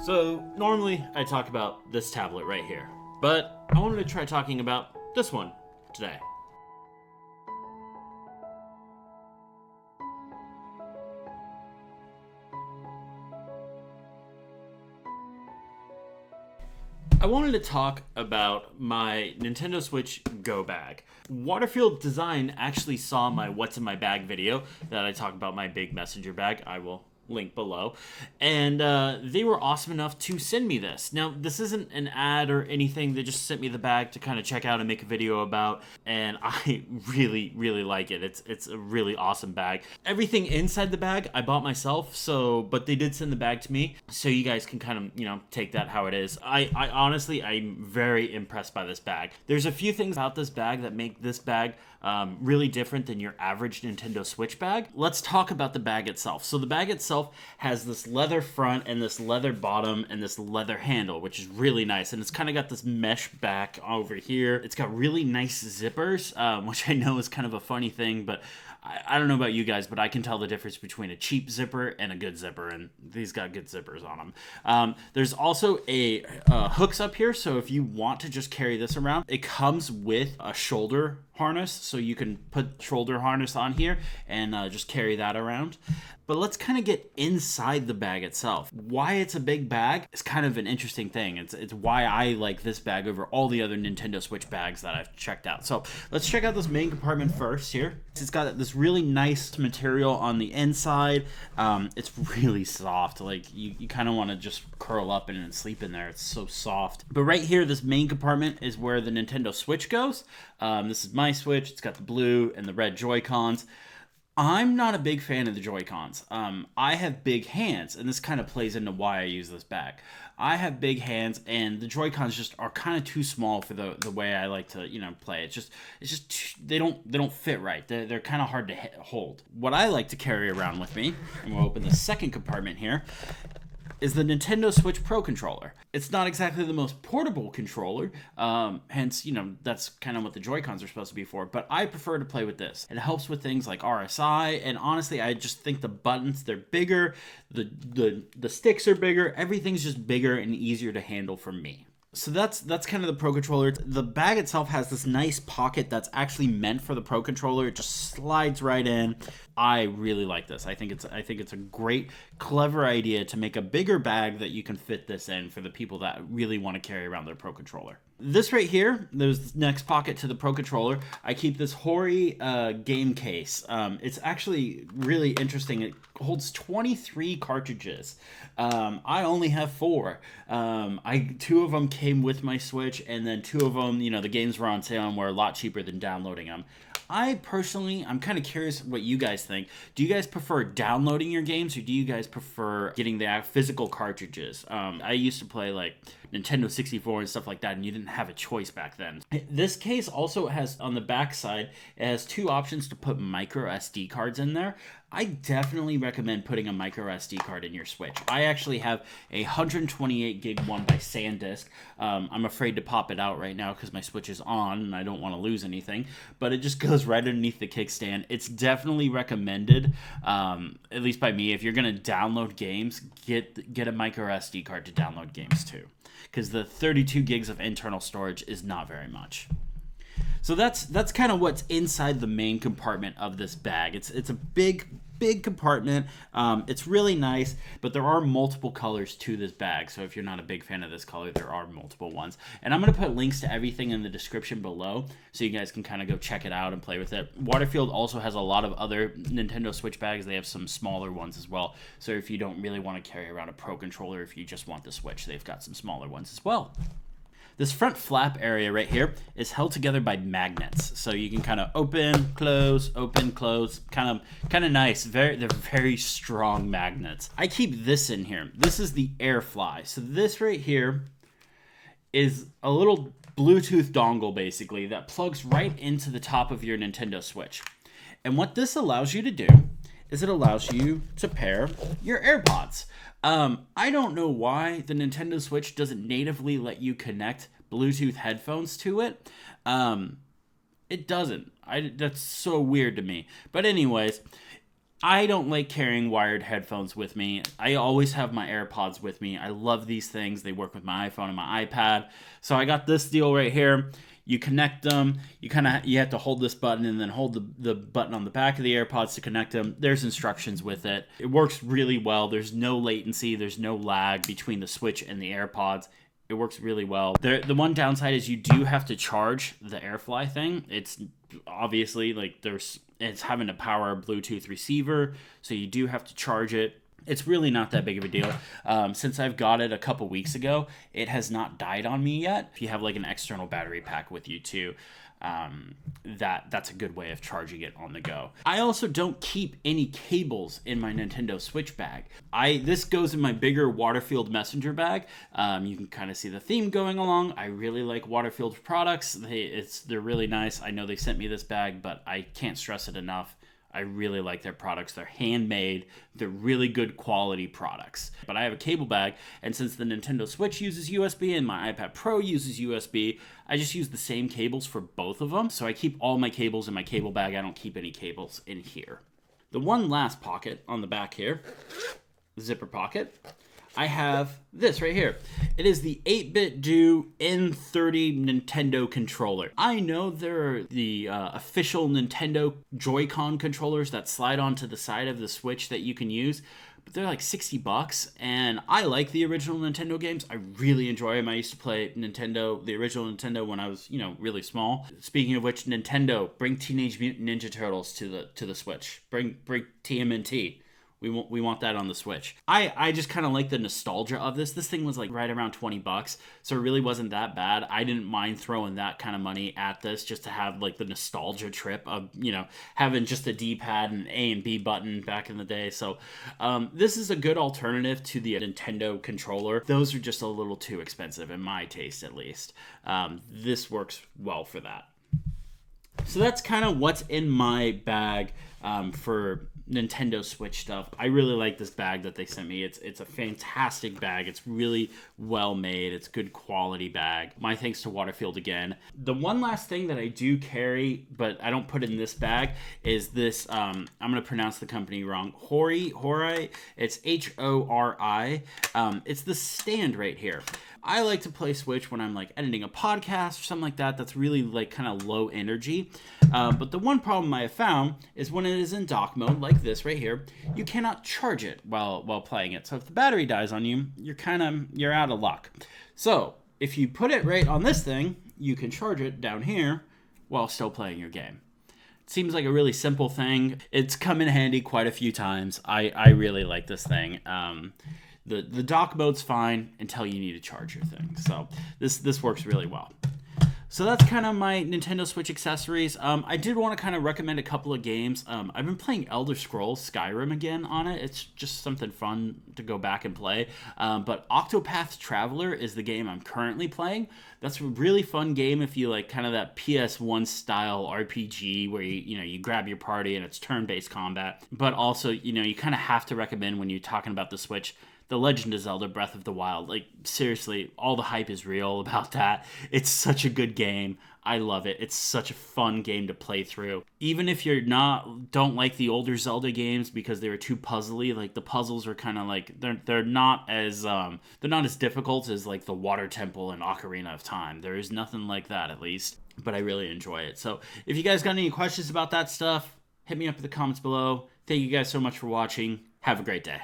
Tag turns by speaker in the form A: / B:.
A: So normally I talk about this tablet right here, but I wanted to try talking about this one today. I wanted to talk about my Nintendo Switch Go bag. WaterField Design actually saw my What's in My Bag video that I talk about my big messenger bag. I will link below. And they were awesome enough to send me this. Now, this isn't an ad or anything. They just sent me the bag to kind of check out and make a video about. And I really, really like it. It's a really awesome bag. Everything inside the bag I bought myself, but they did send the bag to me. So you guys can kind of, take that how it is. I honestly, I'm very impressed by this bag. There's a few things about this bag that make this bag really different than your average Nintendo Switch bag. Let's talk about the bag itself. So the bag itself has this leather front and this leather bottom and this leather handle, which is really nice. And it's kind of got this mesh back over here. It's got really nice zippers, which I know is kind of a funny thing, but I don't know about you guys, but I can tell the difference between a cheap zipper and a good zipper, and these got good zippers on them. There's also a hooks up here, so if you want to just carry this around, it comes with a shoulder harness, so you can put shoulder harness on here and just carry that around. But let's kind of get inside the bag itself. Why it's a big bag is kind of an interesting thing. It's why I like this bag over all the other Nintendo Switch bags that I've checked out. So let's check out this main compartment first here. It's got this really nice material on the inside. It's really soft. Like you kind of want to just curl up in and sleep in there. It's so soft. But right here, this main compartment is where the Nintendo Switch goes. This is my Switch. It's got the blue and the red Joy-Cons. I'm not a big fan of the Joy-Cons. I have big hands, and this kind of plays into why I use this bag. I have big hands, and the Joy-Cons just are kind of too small for the way I like to, play. It's just they don't fit right. They're kind of hard to hold. What I like to carry around with me, and we'll open the second compartment here, is the Nintendo Switch Pro controller. It's not exactly the most portable controller, hence, that's kind of what the Joy-Cons are supposed to be for, but I prefer to play with this. It helps with things like RSI, and honestly, I just think the buttons, they're bigger, the sticks are bigger, everything's just bigger and easier to handle for me. So that's kind of the Pro Controller. The bag itself has this nice pocket that's actually meant for the Pro Controller. It just slides right in. I really like this. I think it's a great, clever idea to make a bigger bag that you can fit this in for the people that really want to carry around their Pro Controller. This right here, there's this next pocket to the Pro Controller. I keep this Hori game case. It's actually really interesting. It holds 23 cartridges. I only have 4. 2 of them came with my Switch, and then 2 of them, the games were on sale and were a lot cheaper than downloading them. I'm kind of curious what you guys think. Do you guys prefer downloading your games, or do you guys prefer getting the physical cartridges? I used to play like Nintendo 64 and stuff like that, and you didn't have a choice back then. This case also has, on the back side, it has 2 options to put micro SD cards in there. I definitely recommend putting a micro SD card in your Switch. I actually have a 128 gig one by SanDisk. I'm afraid to pop it out right now because my Switch is on and I don't want to lose anything, but it just goes right underneath the kickstand. It's definitely recommended, at least by me, if you're going to download games, get a micro SD card to download games too, because the 32 gigs of internal storage is not very much. So that's kind of what's inside the main compartment of this bag. It's a big compartment. It's really nice, but there are multiple colors to this bag. So if you're not a big fan of this color, there are multiple ones. And I'm going to put links to everything in the description below so you guys can kind of go check it out and play with it. WaterField also has a lot of other Nintendo Switch bags. They have some smaller ones as well. So if you don't really want to carry around a Pro Controller, if you just want the Switch, they've got some smaller ones as well. This front flap area right here is held together by magnets, so you can kind of open, close, kind of nice. They're very strong magnets. I keep this in here. This is the Airfly. So this right here is a little Bluetooth dongle basically that plugs right into the top of your Nintendo Switch. And what this allows you to do is it allows you to pair your AirPods. I don't know why the Nintendo Switch doesn't natively let you connect Bluetooth headphones to it. It doesn't. That's so weird to me. But anyways, I don't like carrying wired headphones with me. I always have my AirPods with me. I love these things. They work with my iPhone and my iPad. So I got this deal right here. You connect them. You have to hold this button and then hold the button on the back of the AirPods to connect them. There's instructions with it. It works really well. There's no latency. There's no lag between the Switch and the AirPods. It works really well. The one downside is you do have to charge the AirFly thing. It's obviously like it's having to power a Bluetooth receiver, so you do have to charge it. It's really not that big of a deal. Since I've got it a couple weeks ago, it has not died on me yet. If you have like an external battery pack with you too, that's a good way of charging it on the go. I also don't keep any cables in my Nintendo Switch bag. This goes in my bigger WaterField messenger bag. You can kind of see the theme going along. I really like WaterField products. They're really nice. I know they sent me this bag, but I can't stress it enough. I really like their products. They're handmade. They're really good quality products. But I have a cable bag, and since the Nintendo Switch uses USB and my iPad Pro uses USB, I just use the same cables for both of them. So I keep all my cables in my cable bag. I don't keep any cables in here. The one last pocket on the back here, zipper pocket, I have this right here. It is the 8BitDo N30 Nintendo controller. I know there are the official Nintendo Joy-Con controllers that slide onto the side of the Switch that you can use, but they're like $60, and I like the original Nintendo games. I really enjoy them. I used to play the original Nintendo when I was, really small. Speaking of which, Nintendo, bring Teenage Mutant Ninja Turtles to the Switch. Bring TMNT. We want that on the Switch. I just kind of like the nostalgia of this. This thing was like right around $20, so it really wasn't that bad. I didn't mind throwing that kind of money at this just to have like the nostalgia trip of, having just a D-pad and A and B button back in the day. So this is a good alternative to the Nintendo controller. Those are just a little too expensive in my taste, at least. This works well for that. So that's kind of what's in my bag for Nintendo Switch stuff. I really like this bag that they sent me. It's a fantastic bag. It's really well made. It's good quality bag. My thanks to WaterField again. The one last thing that I do carry, but I don't put in this bag, is this, I'm going to pronounce the company wrong, Hori. It's Hori. It's the stand right here. I like to play Switch when I'm like editing a podcast or something like that. That's really like kind of low energy. But the one problem I have found is when it is in dock mode, like this right here, you cannot charge it while playing it. So if the battery dies on you, you're out of luck. So if you put it right on this thing, you can charge it down here while still playing your game. It seems like a really simple thing. It's come in handy quite a few times. I really like this thing. The dock mode's fine until you need to charge your thing. So this works really well. So that's kind of my Nintendo Switch accessories. I did want to kind of recommend a couple of games. I've been playing Elder Scrolls Skyrim again on it. It's just something fun to go back and play. But Octopath Traveler is the game I'm currently playing. That's a really fun game if you like kind of that PS1 style RPG where you grab your party and it's turn-based combat. But also, you kind of have to recommend when you're talking about the Switch, The Legend of Zelda Breath of the Wild. Like, seriously, all the hype is real about that. It's such a good game. I love it. It's such a fun game to play through. Even if don't like the older Zelda games because they were too puzzly, like the puzzles are kind of like they're not as difficult as like the Water Temple and Ocarina of Time. There is nothing like that, at least. But I really enjoy it. So if you guys got any questions about that stuff, hit me up in the comments below. Thank you guys so much for watching. Have a great day.